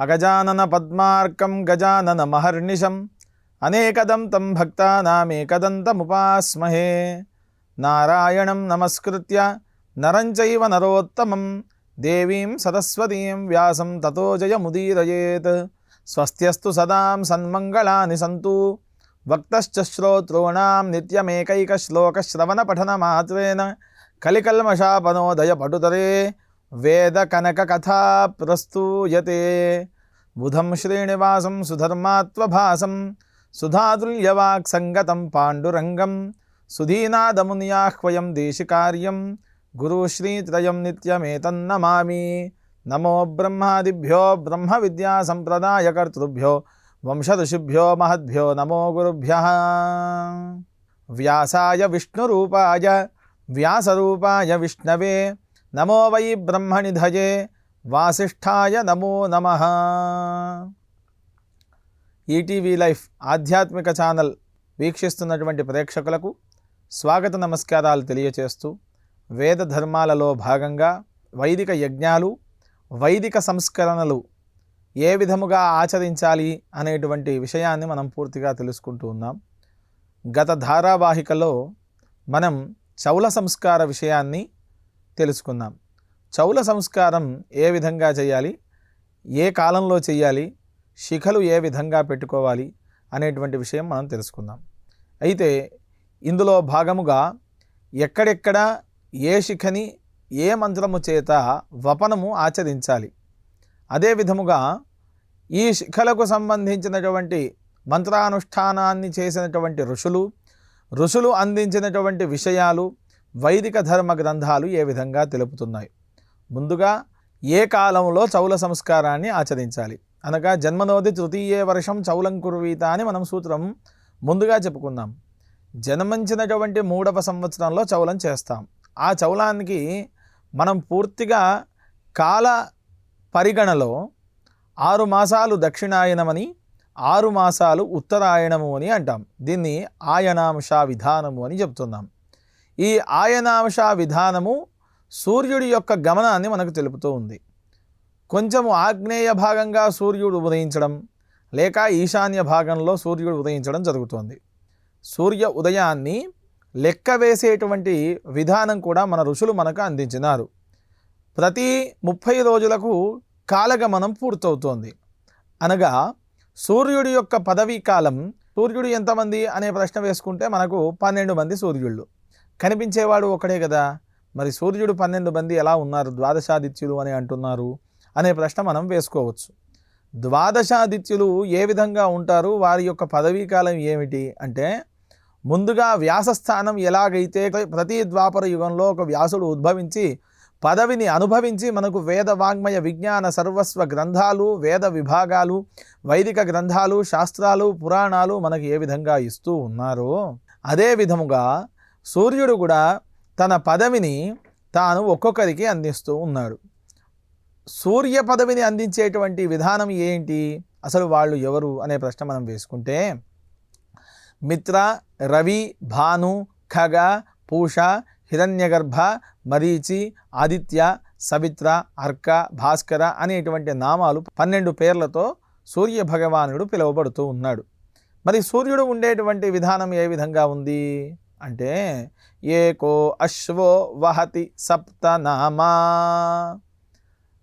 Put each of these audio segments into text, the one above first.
అగజానన పద్మార్కం గజానన మహర్నిశం అనేకదం తం భక్తానామేకదంతముపాస్మహే. నారాయణం నమస్కృత్య నరం చైవ నరోత్తమం దేవీం సరస్వతీం వ్యాసం తతో జయముదీరయేత్. స్వస్త్యస్తు సదాం సన్మంగళాని సంతు. వక్తశ్చ శ్రోతॄణాం నిత్యమేకైకశ్లోకశ్రవణపఠనమాత్రేణ కలికల్మషాపనోదయ పటుతరే వేదకనకకథా ప్రస్తూయతే. బుధం శ్రీనివాసం సుధర్మాత్వభాసం సుధాతుల్యవాక్సంగతం పాండురంగం సుధీనాదమునియాహ్వయం దేశికార్యం గురుశ్రీత్రయం నిత్యమేతన్నమామి. నమో బ్రహ్మాదిభ్యో బ్రహ్మ విద్యా సంప్రదాయకర్తృభ్యో వంశఋషిభ్యో మహద్భ్యో నమో గురుభ్యః. వ్యాసాయ విష్ణురూపాయ వ్యాసరూపాయ విష్ణవే నమో వై బ్రహ్మనిధయే వాసిష్ఠాయ నమో నమః. ఈటీవీ లైఫ్ ఆధ్యాత్మిక ఛానల్ వీక్షిస్తున్నటువంటి ప్రేక్షకులకు స్వాగత నమస్కారాలు తెలియచేస్తూ, వేద ధర్మాలలో భాగంగా వైదిక యజ్ఞాలు, వైదిక సంస్కరణలు ఏ విధముగా ఆచరించాలి అనేటువంటి విషయాన్ని మనం పూర్తిగా తెలుసుకుంటూ ఉన్నాం. గత ధారావాహికలో మనం చౌల సంస్కార విషయాన్ని తెలుసుకున్నాం. చౌల సంస్కారం ఏ విధంగా చేయాలి, ఏ కాలంలో చేయాలి, శిఖలు ఏ విధంగా పెట్టుకోవాలి అనేటువంటి విషయం మనం తెలుసుకుందాం. అయితే ఇందులో భాగముగా ఎక్కడెక్కడ ఏ శిఖని ఏ మంత్రము చేత వపనము ఆచరించాలి, అదే విధముగా ఈ శిఖలకు సంబంధించినటువంటి మంత్రానుష్ఠానాన్ని చేసినటువంటి ఋషులు అందించినటువంటి విషయాలు వైదిక ధర్మ గ్రంథాలు ఏ విధంగా తెలుపుతున్నాయి. ముందుగా ఏ కాలంలో చౌల సంస్కారాన్ని ఆచరించాలి అనగా జన్మనోది తృతీయే వర్షం చౌలం కుర్వీత అని మనం సూత్రం ముందుగా చెప్పుకున్నాం. జన్మించినటువంటి 3వ సంవత్సరంలో చౌలం చేస్తాం. ఆ చౌలానికి మనం పూర్తిగా కాల పరిగణలో 6 మాసాలు దక్షిణాయనమని 6 మాసాలు ఉత్తరాయణము అని అంటాం. దీన్ని ఆయనాంశ విధానము అని చెప్తున్నాం. ఈ ఆయనాంశ విధానము సూర్యుడి యొక్క గమనాన్ని మనకు తెలుపుతూ ఉంది. కొంచెము ఆగ్నేయ భాగంగా సూర్యుడు ఉదయించడం లేక ఈశాన్య భాగంలో సూర్యుడు ఉదయించడం జరుగుతోంది. సూర్య ఉదయాన్ని లెక్క వేసేటువంటి విధానం కూడా మన ఋషులు మనకు అందించినారు. ప్రతి 30 రోజులకు కాలగమనం పూర్తవుతోంది. అనగా సూర్యుడి యొక్క పదవీ కాలం, సూర్యుడు ఎంతమంది అనే ప్రశ్న వేసుకుంటే మనకు 12 మంది సూర్యుళ్ళు కనిపించేవాడు ఒకడే కదా. మరి సూర్యుడు 12 మంది ఎలా ఉన్నారు, ద్వాదశాదిత్యులు అని అంటున్నారు అనే ప్రశ్న మనం వేసుకోవచ్చు. ద్వాదశాదిత్యులు ఏ విధంగా ఉంటారు, వారి యొక్క పదవీ కాలం ఏమిటి అంటే, ముందుగా వ్యాసస్థానం ఎలాగైతే ప్రతి ద్వాపర యుగంలో ఒక వ్యాసుడు ఉద్భవించి పదవిని అనుభవించి మనకు వేద వాంగ్మయ విజ్ఞాన సర్వస్వ గ్రంథాలు, వేద విభాగాలు, వైదిక గ్రంథాలు, శాస్త్రాలు, పురాణాలు మనకు ఏ విధంగా ఇస్తూ ఉన్నారో అదే విధముగా సూర్యుడు కూడా తన పదవిని తాను ఒక్కొక్కరికి అందిస్తూ ఉన్నాడు. సూర్య పదవిని అందించేటువంటి విధానం ఏంటి, అసలు వాళ్ళు ఎవరు అనే ప్రశ్న మనం వేసుకుంటే, మిత్ర, రవి, భాను, ఖగ, పూష, హిరణ్యగర్భ, మరీచి, ఆదిత్య, సవిత్ర, అర్క, భాస్కర అనేటువంటి నామాలు 12 పేర్లతో సూర్య భగవానుడు పిలువబడుతూ ఉన్నాడు. మరి సూర్యుడు ఉండేటువంటి విధానం ఏ విధంగా ఉంది అంటే, ఏకో అశ్వో వహతి సప్తనామా.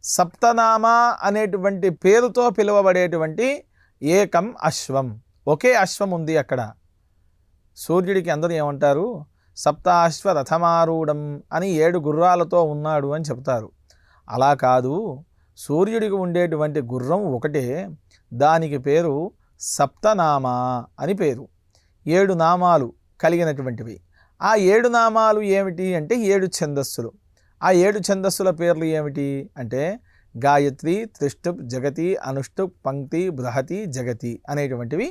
సప్తనామా అనేటువంటి పేరుతో పిలువబడేటువంటి ఏకం అశ్వం, ఒకే అశ్వం ఉంది అక్కడ. సూర్యుడికి అందరూ ఏమంటారు, సప్తాశ్వ రథమారూఢం అని 7 గుర్రాలతో ఉన్నాడు అని చెప్తారు. అలా కాదు, సూర్యుడికి ఉండేటువంటి గుర్రం ఒకటే, దానికి పేరు సప్తనామా అని పేరు. 7 నామాలు కలిగినటువంటివి. ఆ 7 నామాలు ఏమిటి అంటే 7 ఛందస్సులు. ఆ 7 ఛందస్సుల పేర్లు ఏమిటి అంటే గాయత్రి, త్రిష్టుప్, జగతి, అనుష్టుప్, పంక్తి, బృహతి, జగతి అనేటువంటివి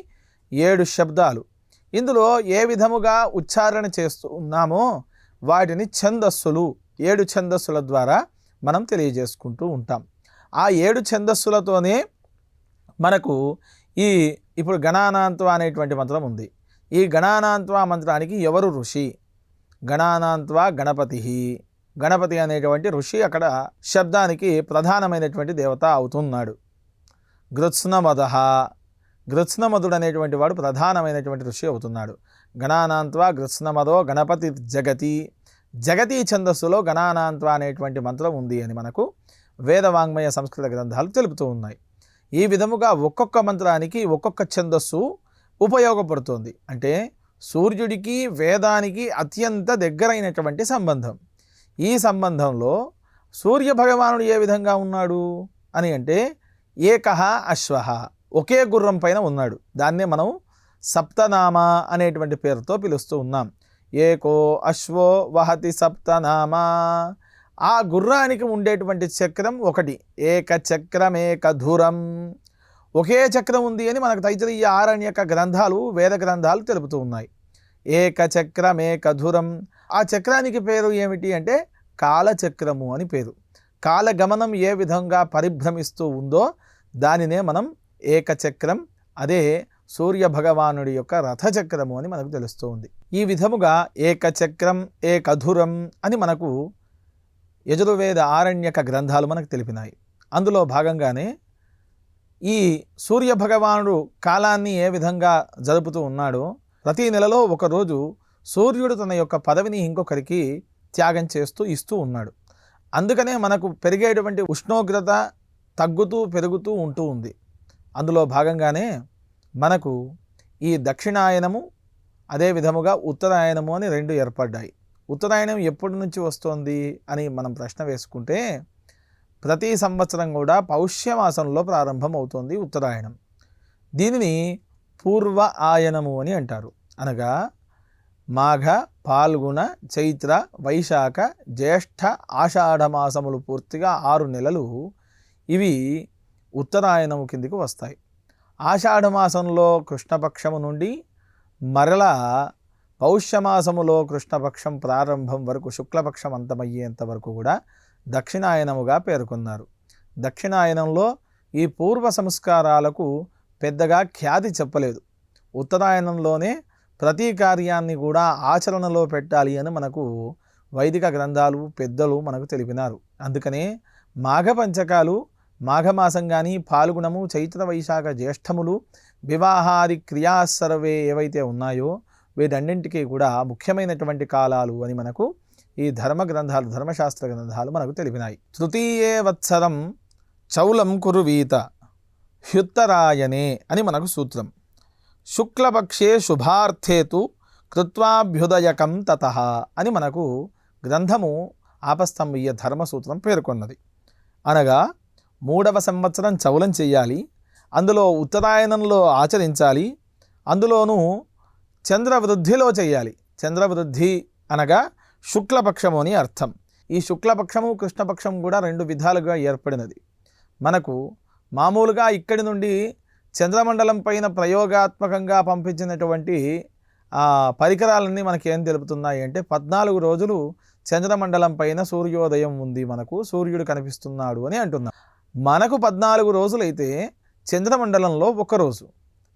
7 శబ్దాలు. ఇందులో ఏ విధముగా ఉచ్చారణ చేస్తూ ఉన్నామో వాటిని ఛందస్సులు, 7 ఛందస్సుల ద్వారా మనం తెలియజేసుకుంటూ ఉంటాం. ఆ 7 ఛందస్సులతోనే మనకు ఇప్పుడు గణానాంత్వ అనేటువంటి మంత్రం ఉంది. ఈ గణానాంత్వ మంత్రానికి ఎవరు ఋషి? గణానాంత్వ గణపతి. గణపతి అనేటువంటి ఋషి అక్కడ శబ్దానికి ప్రధానమైనటువంటి దేవత అవుతున్నాడు. గృత్స్నమద. గృత్స్నమదుడు అనేటువంటి వాడు ప్రధానమైనటువంటి ఋషి అవుతున్నాడు. గణానాంత్వా గృత్స్నమదో గణపతి జగతి. జగతి ఛందస్సులో గణానాంత్వా అనేటువంటి మంత్రం ఉంది అని మనకు వేదవాంగ్మయ సంస్కృత గ్రంథాలు తెలుపుతూ ఉన్నాయి. ఈ విధముగా ఒక్కొక్క మంత్రానికి ఒక్కొక్క ఛందస్సు ఉపయోగపడుతుంది. అంటే సూర్యుడికి వేదానికి అత్యంత దగ్గరైనటువంటి సంబంధం. ఈ సంబంధంలో సూర్య భగవానుడు ఏ విధంగా ఉన్నాడు అని అంటే ఏకః అశ్వః, ఒకే గుర్రం పైన ఉన్నాడు. దాన్నే మనం సప్తనామ అనేటువంటి పేరుతో పిలుస్తూ ఉన్నాం. ఏకో అశ్వో వహతి సప్తనామా. ఆ గుర్రానికి ఉండేటువంటి చక్రం ఒకటి. ఏక చక్రమేక ధురం. ఒకే చక్రం ఉంది అని మనకు తైత్తరీయ ఆరణ్యక గ్రంథాలు వేద గ్రంథాలు తెలుపుతూ ఉన్నాయి. ఏక చక్రమేక ధురం. ఆ చక్రానికి పేరు ఏమిటి అంటే కాలచక్రము అని పేరు. కాలగమనం ఏ విధంగా పరిభ్రమిస్తూ ఉందో దానినే మనం ఏకచక్రం, అదే సూర్య భగవానుడి యొక్క రథచక్రము అని మనకు తెలుస్తూ ఉంది. ఈ విధముగా ఏకచక్రం ఏకధురం అని మనకు యజుర్వేద ఆరణ్యక గ్రంథాలు మనకు తెలిపినాయి. అందులో భాగంగానే ఈ సూర్య భగవానుడు కాలాన్ని ఏ విధంగా జరుపుతూ ఉన్నాడో, ప్రతి నెలలో ఒకరోజు సూర్యుడు తన యొక్క పదవిని ఇంకొకరికి త్యాగం చేస్తూ ఇస్తూ ఉన్నాడు. అందుకనే మనకు పెరిగేటువంటి ఉష్ణోగ్రత తగ్గుతూ పెరుగుతూ ఉంటూ ఉంది. అందులో భాగంగానే మనకు ఈ దక్షిణాయనము అదే విధముగా ఉత్తరాయణము అని రెండు ఏర్పడ్డాయి. ఉత్తరాయణం ఎప్పటి నుంచి వస్తోంది అని మనం ప్రశ్న వేసుకుంటే ప్రతి సంవత్సరం కూడా పౌష్యమాసంలో ప్రారంభం అవుతుంది ఉత్తరాయణం. దీనిని పూర్వ ఆయనము అని అంటారు. అనగా మాఘ, పాల్గొన, చైత్ర, వైశాఖ, జ్యేష్ఠ, ఆషాఢ మాసములు పూర్తిగా 6 నెలలు ఇవి ఉత్తరాయణము కిందికి వస్తాయి. ఆషాఢ మాసంలో కృష్ణపక్షము నుండి మరలా పౌష్యమాసములో కృష్ణపక్షం ప్రారంభం వరకు శుక్లపక్షం అంతమయ్యేంత వరకు కూడా దక్షిణాయనముగా పేర్కొన్నారు. దక్షిణాయనంలో ఈ పూర్వ సంస్కారాలకు పెద్దగా ఖ్యాతి చెప్పలేదు. ఉత్తరాయణంలోనే ప్రతి కార్యాన్ని కూడా ఆచరణలో పెట్టాలి అని మనకు వైదిక గ్రంథాలు పెద్దలు మనకు తెలిపినారు. అందుకనే మాఘ పంచకాలు, మాఘమాసం కానీ పాల్గొనము, చైత్ర, వైశాఖ, జ్యేష్ఠములు, వివాహాది క్రియాసర్వే ఏవైతే ఉన్నాయో వీటన్నింటికీ కూడా ముఖ్యమైనటువంటి కాలాలు అని మనకు ఈ ధర్మ గ్రంథాలు, ధర్మశాస్త్ర గ్రంథాలు మనకు తెలిపినాయి. తృతీయే వత్సరం చౌలం కురువీత హ్యుత్తరాయణే అని మనకు సూత్రం. శుక్లపక్షే శుభార్థేతు కృత్వాభ్యుదయకం తతః అని మనకు గ్రంథము ఆపస్తంభీయ ధర్మసూత్రం పేర్కొన్నది. అనగా 3వ సంవత్సరం చౌలం చెయ్యాలి, అందులో ఉత్తరాయణంలో ఆచరించాలి, అందులోనూ చంద్రవృద్ధిలో చేయాలి. చంద్రవృద్ధి అనగా శుక్లపక్షము అని అర్థం. ఈ శుక్లపక్షము కృష్ణపక్షం కూడా 2 విధాలుగా ఏర్పడినది. మనకు మామూలుగా ఇక్కడి నుండి చంద్రమండలం పైన ప్రయోగాత్మకంగా పంపించినటువంటి పరికరాలన్నీ మనకి ఏం తెలుపుతున్నాయి అంటే 14 రోజులు చంద్రమండలం పైన సూర్యోదయం ఉంది, మనకు సూర్యుడు కనిపిస్తున్నాడు అని అంటున్నాం. మనకు 14 రోజులైతే చంద్రమండలంలో 1 రోజు,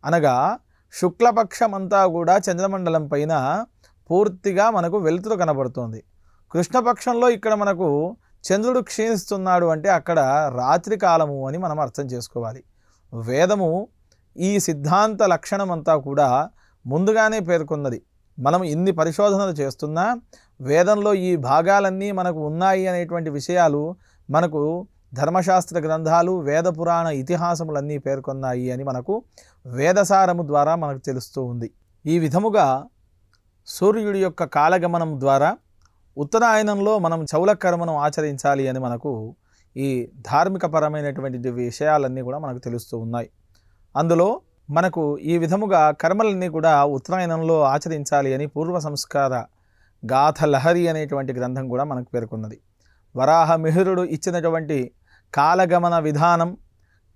అనగా శుక్లపక్షం అంతా కూడా చంద్రమండలం పైన పూర్తిగా మనకు వెలుతురు కనబడుతోంది. కృష్ణపక్షంలో ఇక్కడ మనకు చంద్రుడు క్షీణిస్తున్నాడు అంటే అక్కడ రాత్రి కాలము అని మనం అర్థం చేసుకోవాలి. వేదము ఈ సిద్ధాంత లక్షణం అంతా కూడా ముందుగానే పేర్కొన్నది. మనం ఇన్ని పరిశోధనలు చేస్తున్నా వేదంలో ఈ భాగాలన్నీ మనకు ఉన్నాయి అనేటువంటి విషయాలు మనకు ధర్మశాస్త్ర గ్రంథాలు, వేద పురాణ ఇతిహాసములన్నీ పేర్కొన్నాయి అని మనకు వేదసారము ద్వారా మనకు తెలుస్తూ ఉంది. ఈ విధముగా సూర్యుడి యొక్క కాలగమనం ద్వారా ఉత్తరాయణంలో మనం చౌలకర్మను ఆచరించాలి అని మనకు ఈ ధార్మికపరమైనటువంటి విషయాలన్నీ కూడా మనకు తెలుస్తూ ఉన్నాయి. అందులో మనకు ఈ విధముగా కర్మలన్నీ కూడా ఉత్తరాయణంలో ఆచరించాలి అని పూర్వ సంస్కార గాథలహరి అనేటువంటి గ్రంథం కూడా మనకు పేర్కొన్నది. వరాహ మిహిరుడు ఇచ్చినటువంటి కాలగమన విధానం,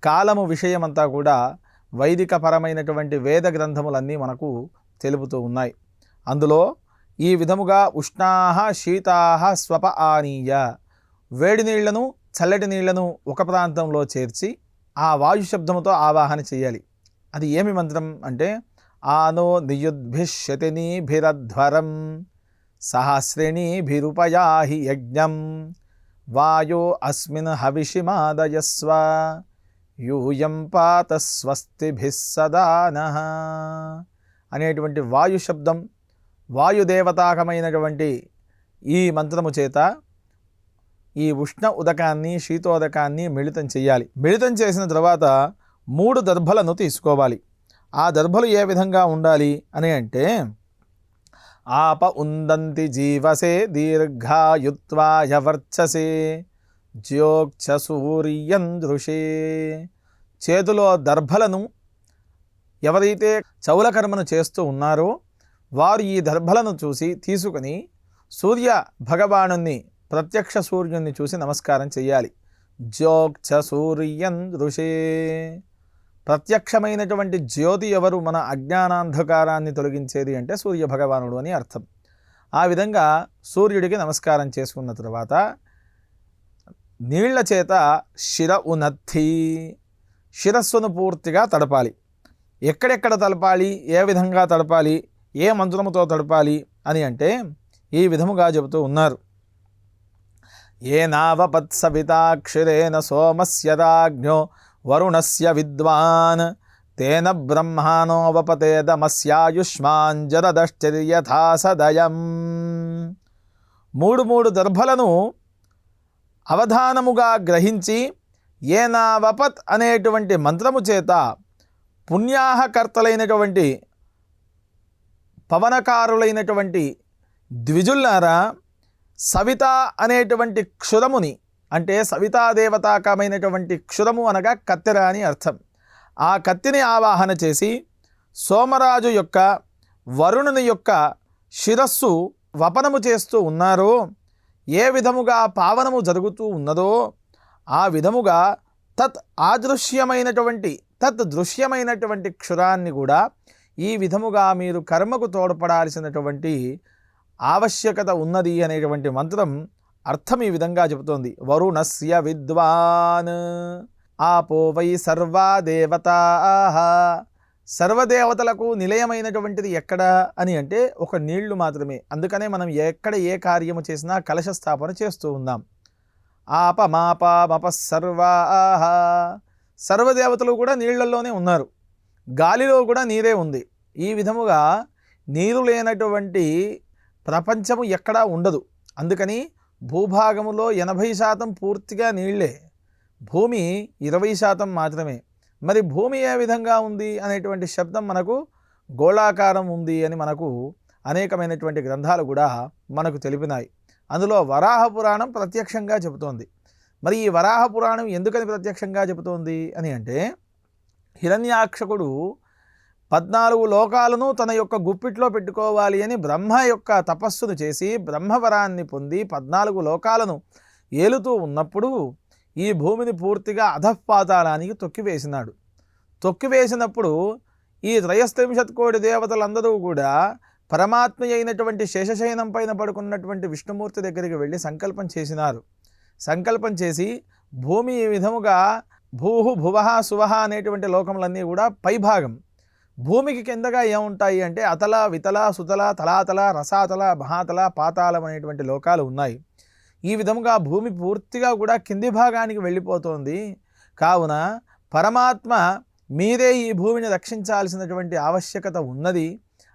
కాలము విషయమంతా కూడా వైదిక పరమైనటువంటి వేద గ్రంథములన్నీ మనకు తెలుపుతూ ఉన్నాయి. అందులో ఈ విధముగా ఉష్ణాహ శీతాహ స్వప ఆనీయ, వేడి నీళ్లను చల్లటి నీళ్లను ఒక ప్రాంతంలో చేర్చి ఆ వాయు శబ్దముతో ఆవాహన చేయాలి. అది ఏమి మంత్రం అంటే ఆనో నియుద్భిషతినీభిరధ్వరం సహస్రిణీభిరుపయాహి యజ్ఞం వాయో అస్మిన్ హవిషిమాదయస్వ యూయం పాత స్వస్తిభిः సదా నః అనేటువంటి వాయు శబ్దం, వాయుదేవతాకమైనటువంటి ఈ మంత్రము చేత ఈ ఉష్ణ ఉదకాన్ని శీతోదకాన్ని మిళితం చేయాలి. మిళితం చేసిన తర్వాత 3 దర్భలను తీసుకోవాలి. ఆ దర్భలు ఏ విధంగా ఉండాలి అని అంటే, ఆప ఉందంతి జీవసే దీర్ఘాయుత్వాయ వర్చసే జ్యోక్షసూర్యం దృశే. చేతిలో దర్భలను ఎవరైతే చౌలకర్మను చేస్తూ ఉన్నారో వారు ఈ దర్భలను చూసి తీసుకుని సూర్య భగవానుని, ప్రత్యక్ష సూర్యుని చూసి నమస్కారం చేయాలి. జ్యోక్షసూర్యం దృశే. ప్రత్యక్షమైనటువంటి జ్యోతి ఎవరు? మన అజ్ఞానాంధకారాన్ని తొలగించేది అంటే సూర్య భగవానుడు అని అర్థం. ఆ విధంగా సూర్యుడికి నమస్కారం చేసుకున్న తర్వాత నీళ్ల చేత శిర ఉనద్ధి, శిరస్సును పూర్తిగా తడపాలి. ఎక్కడెక్కడ తడపాలి, ఏ విధంగా తడపాలి, ఏ మంత్రముతో తడపాలి అని అంటే ఈ విధముగా చెబుతూ ఉన్నారు. ఏనావపత్సవితాక్షిరేణ సోమస్య రాజ్ఞో వరుణస్య విద్వాన్ తేన బ్రహ్మానోవపతేదమస్యాయుష్మాన్ జరదశ్చర్యథా సదయం. 3 దర్భలను అవధానముగా గ్రహించి ఏనావపత్ అనేటువంటి మంత్రము చేత పుణ్యాహకర్తలైనటువంటి పవనకారులైనటువంటి ద్విజుల్లారా, సవిత అనేటువంటి క్షురముని, అంటే సవితాదేవతాకమైనటువంటి క్షురము అనగా కత్తెర అని అర్థం. ఆ కత్తిని ఆవాహన చేసి సోమరాజు యొక్క, వరుణుని యొక్క శిరస్సు వపనము చేస్తూ ఉన్నారో, ఏ విధముగా పావనము జరుగుతూ ఉన్నదో ఆ విధముగా దృశ్యమైనటువంటి క్షురాన్ని కూడా ఈ విధముగా మీరు కర్మకు తోడ్పడాల్సినటువంటి ఆవశ్యకత ఉన్నది అనేటువంటి మంత్రం అర్థం ఈ విధంగా చెబుతోంది. వరుణస్య విద్వాన్ ఆపో వై సర్వా దేవతాః. సర్వదేవతలకు నిలయమైనటువంటిది ఎక్కడ అని అంటే ఒక నీళ్లు మాత్రమే. అందుకనే మనం ఎక్కడ ఏ కార్యము చేసినా కలశ స్థాపన చేస్తూ ఉన్నాం. ఆపమాపమప సర్వాః. సర్వదేవతలు కూడా నీళ్లలోనే ఉన్నారు, గాలిలో కూడా నీరే ఉంది. ఈ విధముగా నీరు లేనటువంటి ప్రపంచము ఎక్కడా ఉండదు. అందుకని భూభాగములో 80% పూర్తిగా నీళ్లే, భూమి 20% మాత్రమే. మరి భూమి ఏ విధంగా ఉంది అనేటువంటి శబ్దం మనకు గోళాకారం ఉంది అని మనకు అనేకమైనటువంటి గ్రంథాలు కూడా మనకు తెలిపినాయి. అందులో వరాహ పురాణం ప్రత్యక్షంగా చెబుతోంది. మరి ఈ వరాహ పురాణం ఎందుకని ప్రత్యక్షంగా చెబుతోంది అని అంటే, హిరణ్యాక్షకుడు 14 లోకాలను తన యొక్క గుప్పిట్లో పెట్టుకోవాలి అని బ్రహ్మ యొక్క తపస్సును చేసి బ్రహ్మవరాన్ని పొంది 14 లోకాలను ఏలుతూ ఉన్నప్పుడు ఈ భూమిని పూర్తిగా అధఃపాతాళానికి తొక్కివేసినాడు. తొక్కివేసినప్పుడు ఈ 330 కోటి దేవతలందరూ కూడా పరమాత్మ అయినటువంటి శేషశయనం పైన పడుకున్నటువంటి విష్ణుమూర్తి దగ్గరికి వెళ్ళి సంకల్పం చేసినారు. సంకల్పం చేసి భూమి ఈ విధముగా భూహు భువహ సువహ అనేటువంటి లోకములన్నీ కూడా పైభాగం, భూమికి కిందగా ఏముంటాయి అంటే అతల వితల సుతల తలాతల రసాతల మహాతల పాతాళం అనేటువంటి లోకాలు ఉన్నాయి. ఈ విధముగా భూమి పూర్తిగా కూడా కింది భాగానికి వెళ్ళిపోతోంది. కావున పరమాత్మ మీరే ఈ భూమిని రక్షించాల్సినటువంటి ఆవశ్యకత ఉన్నది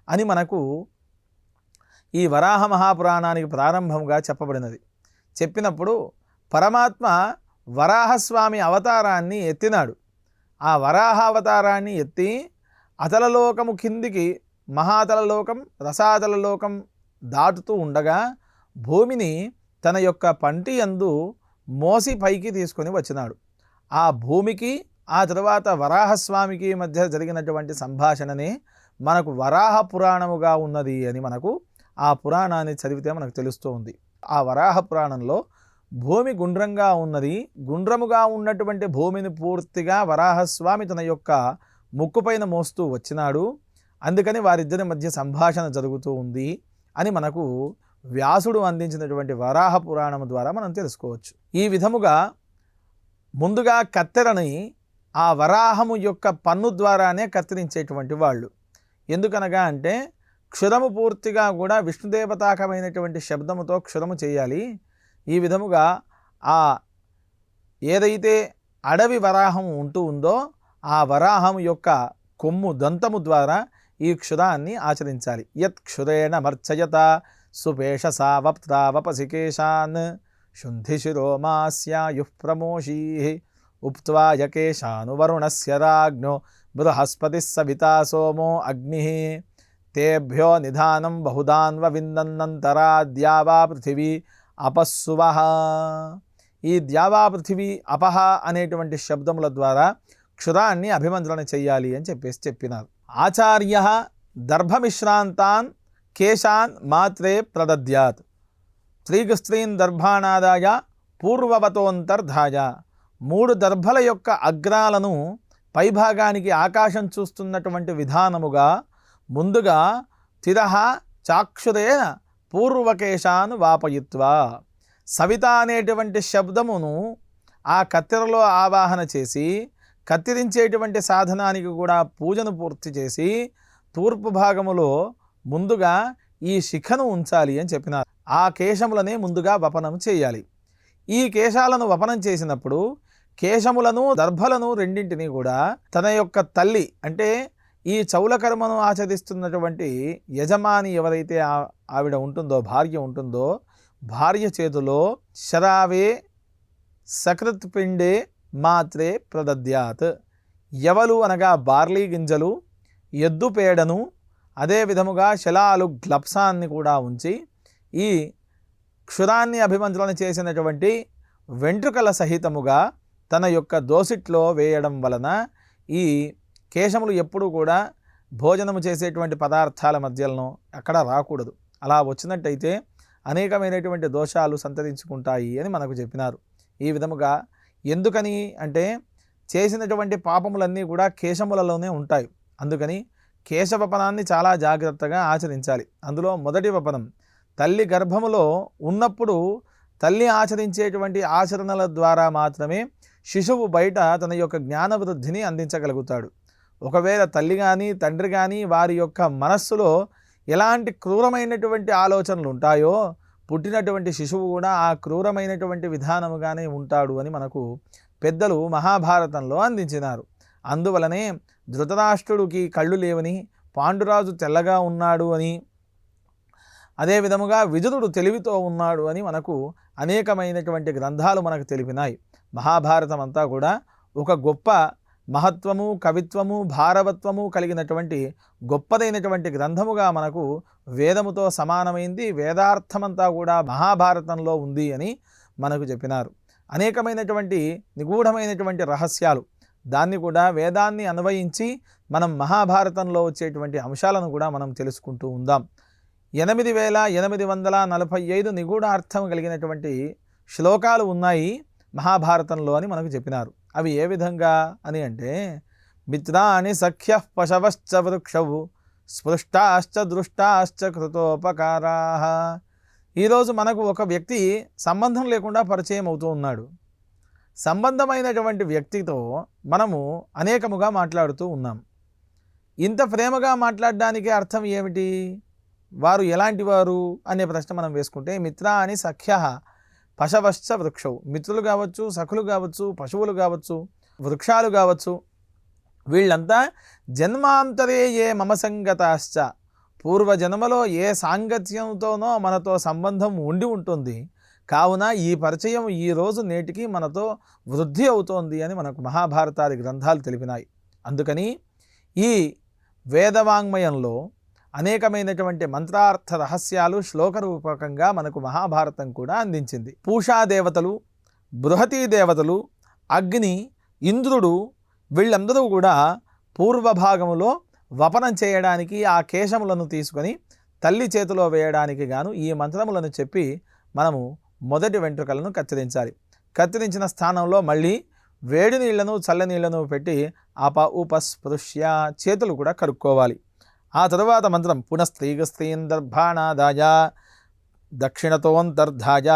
అని మనకు ఈ వరాహ మహాపురాణానికి ప్రారంభంగా చెప్పబడినది. చెప్పినప్పుడు పరమాత్మ వరాహస్వామి అవతారాన్ని ఎత్తినాడు. ఆ వరాహ అవతారాన్ని ఎత్తి అతలలోకము కిందికి మహాతలలోకం రసాతలలోకం దాటుతూ ఉండగా భూమిని తన యొక్క పంటి యందు మోసి పైకి తీసుకొని వచ్చినాడు. ఆ భూమికి ఆ తర్వాత వరాహస్వామికి మధ్య జరిగినటువంటి సంభాషణనే మనకు వరాహ పురాణముగా ఉన్నది అని మనకు ఆ పురాణాన్ని చదివితే మనకు తెలుస్తూ ఉంది. ఆ వరాహ పురాణంలో భూమి గుండ్రంగా ఉన్నది, గుండ్రముగా ఉన్నటువంటి భూమిని పూర్తిగా వరాహస్వామి తన యొక్క ముక్కుపైన మోస్తూ వచ్చినాడు. అందుకని వారిద్దరి మధ్య సంభాషణ జరుగుతూ ఉంది అని మనకు వ్యాసుడు అందించినటువంటి వరాహ పురాణము ద్వారా మనం తెలుసుకోవచ్చు. ఈ విధముగా ముందుగా కత్తెరని ఆ వరాహము యొక్క పన్ను ద్వారానే కత్తిరించేటువంటి వాళ్ళు. ఎందుకనగా అంటే క్షురము పూర్తిగా కూడా విష్ణుదేవతాకమైనటువంటి శబ్దముతో క్షురము చేయాలి. ఈ విధముగా ఆ ఏదైతే అడవి వరాహం ఉందో ఆ వరాహం యొక్క కొమ్ము దంతము ద్వారా ఈ క్షురాన్ని ఆచరించాలి. యత్ క్షురేణ మర్చయత సుపేషసా వప్తావపసికేశాన్ శుంధిశిరోమాస్యాయుః ప్రమోషీ ఉప్త్వా యకేశాను వరుణస్య రాజ్ఞో బృహస్పతిః సవితా సోమో అగ్నిః తేభ్యో నిధానం బహుదాన్వ విందన్నంతరా ద్యావా పృథివీ అపస్సువః. ఈ ద్యావా పృథివీ అపహ అనేటువంటి శబ్దముల ద్వారా క్షురాన్ని అభిమంత్రణ చెయ్యాలి అని చెప్పినారు. ఆచార్య దర్భమిశ్రాంతాన్ కేశాన్ మాత్రే ప్రదద్యాత్ స్త్రీన్ దర్భానాదాయ పూర్వవతోంతర్ధాయ. 3 దర్భల యొక్క అగ్రాలను పైభాగానికి ఆకాశం చూస్తున్నటువంటి విధానముగా ముందుగా తిరహ చాక్షురేణ పూర్వకేశాన్ వాపయిత్వా. సవిత అనేటువంటి శబ్దమును ఆ కత్తెరలో ఆవాహన చేసి కత్తిరించేటువంటి సాధనానికి కూడా పూజను పూర్తి చేసి తూర్పు భాగములో ముందుగా ఈ శిఖను ఉంచాలి అని చెప్పినారు. ఆ కేశములనే ముందుగా వపనం చేయాలి. ఈ కేశాలను వపనం చేసినప్పుడు కేశములను దర్భలను రెండింటినీ కూడా తన యొక్క తల్లి అంటే ఈ చౌల కర్మను ఆచరిస్తున్నటువంటి యజమాని ఎవరైతే ఆవిడ ఉంటుందో భార్య ఉంటుందో భార్య చేతిలో శరావే సకృత్ పిండే మాత్రే ప్రదద్యాత్. యవలు అనగా బార్లీ గింజలు, ఎద్దు పేడను, అదే విధముగా శలాలు గ్లప్సాన్ని కూడా ఉంచి ఈ క్షురాన్ని అభిమంత్రణ చేసినటువంటి వెంట్రుకల సహితముగా తన యొక్క దోసిట్లో వేయడం వలన ఈ కేశములు ఎప్పుడూ కూడా భోజనము చేసేటువంటి పదార్థాల మధ్యలో అక్కడ రాకూడదు. అలా వచ్చినట్టయితే అనేకమైనటువంటి దోషాలు సంతరించుకుంటాయి అని మనకు చెప్పినారు. ఈ విధముగా ఎందుకని అంటే చేసినటువంటి పాపములన్నీ కూడా కేశములలోనే ఉంటాయి. అందుకని కేశవపనాన్ని చాలా జాగ్రత్తగా ఆచరించాలి. అందులో మొదటి వపనం తల్లి గర్భములో ఉన్నప్పుడు తల్లి ఆచరించేటువంటి ఆచరణల ద్వారా మాత్రమే శిశువు బయట తన యొక్క జ్ఞాన వృద్ధిని అందించగలుగుతాడు. ఒకవేళ తల్లి కానీ తండ్రి కానీ వారి యొక్క మనస్సులో ఎలాంటి క్రూరమైనటువంటి ఆలోచనలు ఉంటాయో పుట్టినటువంటి శిశువు కూడా ఆ క్రూరమైనటువంటి విధానముగానే ఉంటాడు అని మనకు పెద్దలు మహాభారతంలో అందించినారు. అందువలనే ధృతరాష్ట్రుడికి కళ్ళు లేవని, పాండురాజు తెల్లగా ఉన్నాడు అని, అదే విధముగా విదురుడు తెలివితో ఉన్నాడు అని మనకు అనేకమైనటువంటి గ్రంథాలు మనకు తెలిపినాయి. మహాభారతం అంతా కూడా ఒక గొప్ప మహత్వము, కవిత్వము, భారవత్వము కలిగినటువంటి గొప్పదైనటువంటి గ్రంథముగా మనకు వేదముతో సమానమైంది. వేదార్థమంతా కూడా మహాభారతంలో ఉంది అని మనకు చెప్పినారు. అనేకమైనటువంటి నిగూఢమైనటువంటి రహస్యాలు దాన్ని కూడా వేదాన్ని అన్వయించి మనం మహాభారతంలో వచ్చేటువంటి అంశాలను కూడా మనం తెలుసుకుంటూ ఉందాం. 8845 నిగూఢార్థం కలిగినటువంటి శ్లోకాలు ఉన్నాయి మహాభారతంలో అని మనకు చెప్పినారు. అవి ఏ విధంగా అని అంటే మిత్రాని సఖ్య పశవశ్చ వృక్షవు స్పృష్టాశ్చ దృష్టాశ్చ కృతోపకారా. ఈరోజు మనకు ఒక వ్యక్తి సంబంధం లేకుండా పరిచయం అవుతూ ఉన్నాడు. సంబంధమైనటువంటి వ్యక్తితో మనము అనేకముగా మాట్లాడుతూ ఉన్నాం. ఇంత ప్రేమగా మాట్లాడడానికి అర్థం ఏమిటి, వారు ఎలాంటి వారు అనే ప్రశ్న మనం వేసుకుంటే మిత్రాని సఖ్య పశవశ్చ వృక్షవు, మిత్రులు కావచ్చు, సఖులు కావచ్చు, పశువులు కావచ్చు, వృక్షాలు కావచ్చు, వీళ్ళంతా జన్మాంతరే ఏ మమ సంగతాశ్చ, పూర్వజన్మలో ఏ సాంగత్యంతోనో మనతో సంబంధం ఉండి ఉంటుంది. కావున ఈ పరిచయం ఈ రోజు నేటికి మనతో వృద్ధి అవుతోంది అని మనకు మహాభారతాది గ్రంథాలు తెలిపినాయి. అందుకని ఈ వేదవాంగ్మయంలో అనేకమైనటువంటి మంత్రార్థ రహస్యాలు శ్లోక రూపకంగా మనకు మహాభారతం కూడా అందించింది. పూషా దేవతలు, బృహతీ దేవతలు, అగ్ని, ఇంద్రుడు వీళ్ళందరూ కూడా పూర్వభాగములో వపనం చేయడానికి ఆ కేశములను తీసుకొని తల్లి చేతిలో వేయడానికి గాను ఈ మంత్రములను చెప్పి మనము మొదటి వెంట్రుకలను కత్తిరించాలి. కత్తిరించిన స్థానంలో మళ్ళీ వేడి నీళ్లను చల్ల నీళ్లను పెట్టి ఉపస్పృశ్య చేతులు కూడా కడుక్కోవాలి. ఆ తరువాత మంత్రం పునఃస్త్రీన్ దర్భాణాదాయ దక్షిణతోంతర్ధాయ,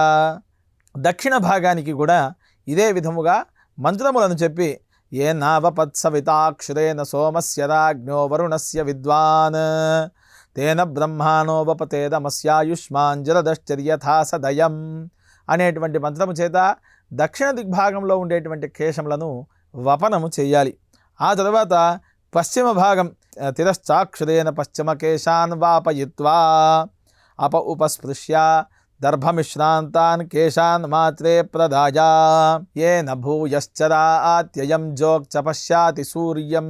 దక్షిణ భాగానికి కూడా ఇదే విధముగా మంత్రములను చెప్పి ఏ నావపత్సవితాక్షురేణ సోమస్య రాజ్ఞో వరుణస్య విద్వాన్ తేన బ్రహ్మాణోపపతేదమస్యాయుష్మాంజలదశ్చర్యథా సదయం అనేటువంటి మంత్రము చేత దక్షిణ దిగ్భాగంలో ఉండేటువంటి కేశములను వపనము చేయాలి. ఆ తర్వాత పశ్చిమ భాగం తిరశ్చాక్షురేణ పశ్చిమ కేశాన్ వాపయిత్వా ఉపస్పృశ్య దర్భమిశ్రాంతాన్ కేశాన్ మాత్రే ప్రదాయా ఏన భూయశ్చరాత్యయం జోక్చ పశ్యాతి సూర్యం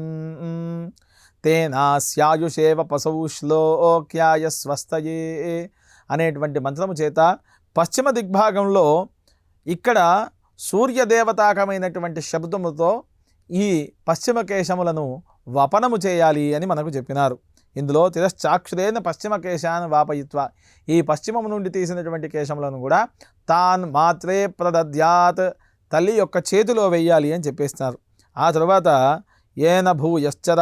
తేనాస్యాయుషేవ పశౌ శ్లోక్యాయ స్వస్తయే అనేటువంటి మంత్రము చేత పశ్చిమ దిగ్భాగంలో ఇక్కడ సూర్యదేవతాకమైనటువంటి శబ్దముతో ఈ పశ్చిమ కేశములను వపనము చేయాలి అని మనకు చెప్పినారు. ఇందులో తిరశ్చాక్షురేణ పశ్చిమ కేశాన్ వాపయిత్వ, ఈ పశ్చిమము నుండి తీసినటువంటి కేశములను కూడా తాన్ మాత్రే ప్రదద్యాత్, తల్లి యొక్క చేతిలో వేయాలి అని చెప్పేస్తున్నారు. ఆ తర్వాత ఏన భూయశ్చర,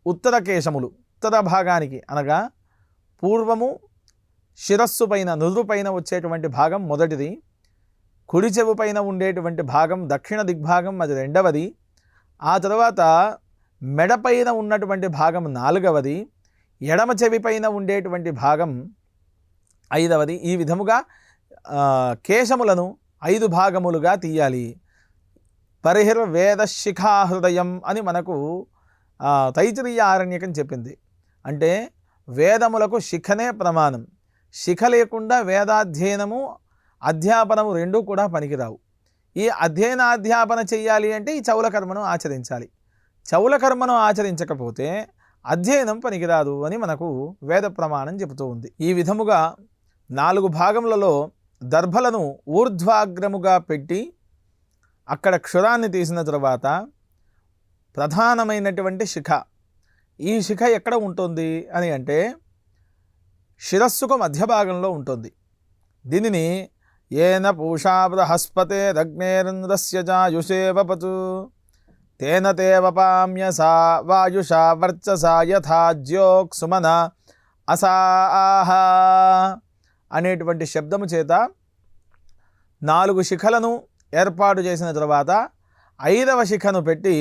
ఉత్తర కేశములు, ఉత్తర భాగానికి అనగా పూర్వము శిరస్సు పైన నుదురు పైన వచ్చేటువంటి భాగం మొదటిది, కుడి చెవు పైన ఉండేటువంటి భాగం దక్షిణ దిగ్భాగం అది రెండవది, ఆ తర్వాత మెడపైన ఉన్నటువంటి భాగం నాలుగవది, ఎడమ చెవి పైన ఉండేటువంటి భాగం ఐదవది. ఈ విధముగా కేశములను 5 భాగములుగా తీయాలి. పరిహిర్వేద శిఖాహృదయం అని మనకు తైత్తిరీయ ఆరణ్యకం చెప్పింది. అంటే వేదములకు శిఖనే ప్రమాణం. శిఖ లేకుండా వేదాధ్యయనము అధ్యాపనము రెండూ కూడా పనికిరావు. ఈ అధ్యయనాధ్యాపన చెయ్యాలి అంటే ఈ చౌల కర్మను ఆచరించాలి. చౌల కర్మను ఆచరించకపోతే అధ్యయనం పనికిరాదు అని మనకు వేద ప్రమాణం చెబుతూ ఉంది. ఈ విధముగా 4 భాగములలో దర్భలను ఊర్ధ్వాగ్రముగా పెట్టి అక్కడ క్షురాన్ని తీసిన తర్వాత ప్రధానమైనటువంటి శిఖ, ఈ శిఖ ఎక్కడ ఉంటుంది అని అంటే శిరస్సుకు మధ్య భాగంలో ఉంటుంది. దీనిని ఏన పూషా బృహస్పతే రగ్నేరింద్రస్య జాయుషేవపతు తేన తేవపామ్యసా వాయుషా వర్చసా యథా జ్యోక్సుమన అసాహ అనేటువంటి శబ్దము చేత 4 శిఖలను ఏర్పాటు చేసిన తర్వాత 5వ శిఖను పెట్టి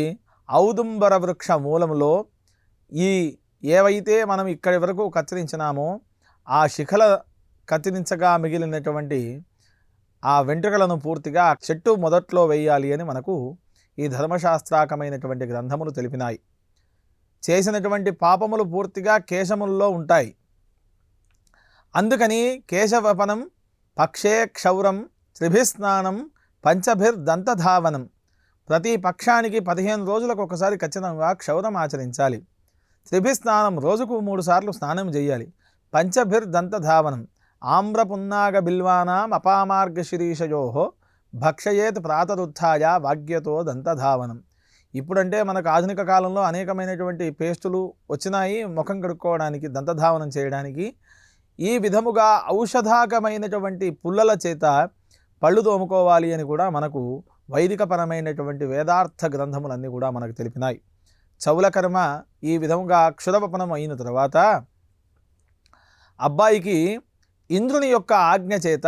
ఔదుంబర వృక్ష మూలంలో ఈ ఏవైతే మనం ఇక్కడి వరకు కత్తిరించినామో ఆ శిఖల కత్తిరించగా మిగిలినటువంటి ఆ వెంట్రుకలను పూర్తిగా చెట్టు మొదట్లో వేయాలి అని మనకు ఈ ధర్మశాస్త్రాకమైనటువంటి గ్రంథములు తెలిపినాయి. చేసినటువంటి పాపములు పూర్తిగా కేశముల్లో ఉంటాయి. అందుకని కేశవపనం పక్షే క్షౌరం త్రిభిస్నానం పంచభిర్దంతధావనం, ప్రతి పక్షానికి 15 రోజులకు ఒకసారి ఖచ్చితంగా క్షౌరం ఆచరించాలి. త్రిభిస్నానం రోజుకు 3 సార్లు స్నానం చేయాలి. పంచభిర్దంతధావనం ఆమ్రపున్నాగ బిల్వానాం అపామార్గ శిరీషయో భక్షయేత్ ప్రాతరుత్థాయ వాగ్యతో దంతధావనం. ఇప్పుడంటే మనకు ఆధునిక కాలంలో అనేకమైనటువంటి పేస్టులు వచ్చినాయి ముఖం కడుక్కోవడానికి, దంతధావనం చేయడానికి. ఈ విధముగా ఔషధాకమైనటువంటి పుల్లల చేత పళ్ళు తోముకోవాలి అని కూడా మనకు వైదికపరమైనటువంటి వేదార్థ గ్రంథములన్నీ కూడా మనకు తెలిపినాయి. చౌల కర్మ ఈ విధముగా క్షురవపనం అయిన తర్వాత అబ్బాయికి ఇంద్రుని యొక్క ఆజ్ఞ చేత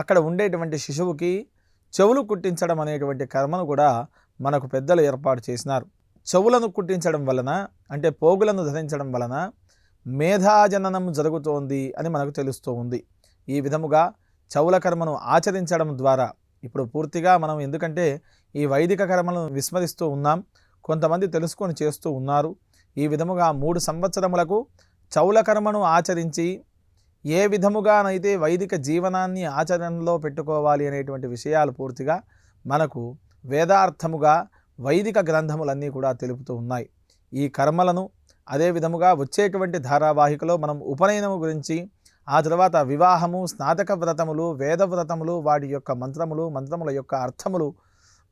అక్కడ ఉండేటువంటి శిశువుకి చెవులు కుట్టించడం అనేటువంటి కర్మను కూడా మనకు పెద్దలు ఏర్పాటు చేసినారు. చెవులను కుట్టించడం వలన అంటే పోగులను ధరించడం వలన మేధాజననం జరుగుతోంది అని మనకు తెలుస్తూ ఉంది. ఈ విధముగా చౌల కర్మను ఆచరించడం ద్వారా ఇప్పుడు పూర్తిగా మనం, ఎందుకంటే ఈ వైదిక కర్మలను విస్మరిస్తూ ఉన్నాం, కొంతమంది తెలుసుకొని చేస్తూ ఉన్నారు. ఈ విధముగా 3 సంవత్సరములకు చౌల కర్మను ఆచరించి ఏ విధముగానైతే వైదిక జీవనాన్ని ఆచరణలో పెట్టుకోవాలి అనేటువంటి విషయాలు పూర్తిగా మనకు వేదార్థముగా వైదిక గ్రంథములన్నీ కూడా తెలుపుతూ ఉన్నాయి. ఈ కర్మలను అదే విధముగా వచ్చేటువంటి ధారావాహికలో మనం ఉపనయనము గురించి, ఆ తర్వాత వివాహము, స్నాతక వ్రతములు, వేద వ్రతములు, వాటి యొక్క మంత్రముల యొక్క అర్థములు,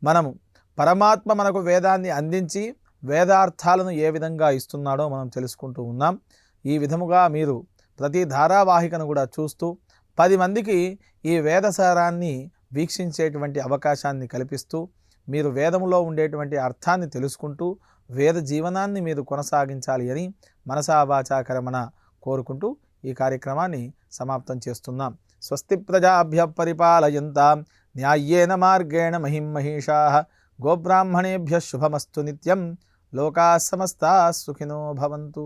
మనము పరమాత్మ మనకు వేదాన్ని అందించి వేదార్థాలను ఏ విధంగా ఇస్తున్నాడో మనం తెలుసుకుంటూ ఉన్నాం. ఈ విధముగా మీరు ప్రతి ధారావాహికను కూడా చూస్తూ 10 మందికి ఈ వేదసారాన్ని వీక్షించేటువంటి అవకాశాన్ని కల్పిస్తూ మీరు వేదములో ఉండేటువంటి అర్థాన్ని తెలుసుకుంటూ వేద జీవనాన్ని మీరు కొనసాగించాలి అని మనసా వాచా కర్మణ కోరుకుంటూ ఈ కార్యక్రమాన్ని సమాప్తం చేస్తున్నాం. స్వస్తి ప్రజాభ్య పరిపాలయంతాం న్యాయేన మార్గేణ మహిం మహిషాః గోబ్రాహ్మణేభ్య శుభమస్తు నిత్యం. లోకాః సమస్తాః సుఖినో భవంతు.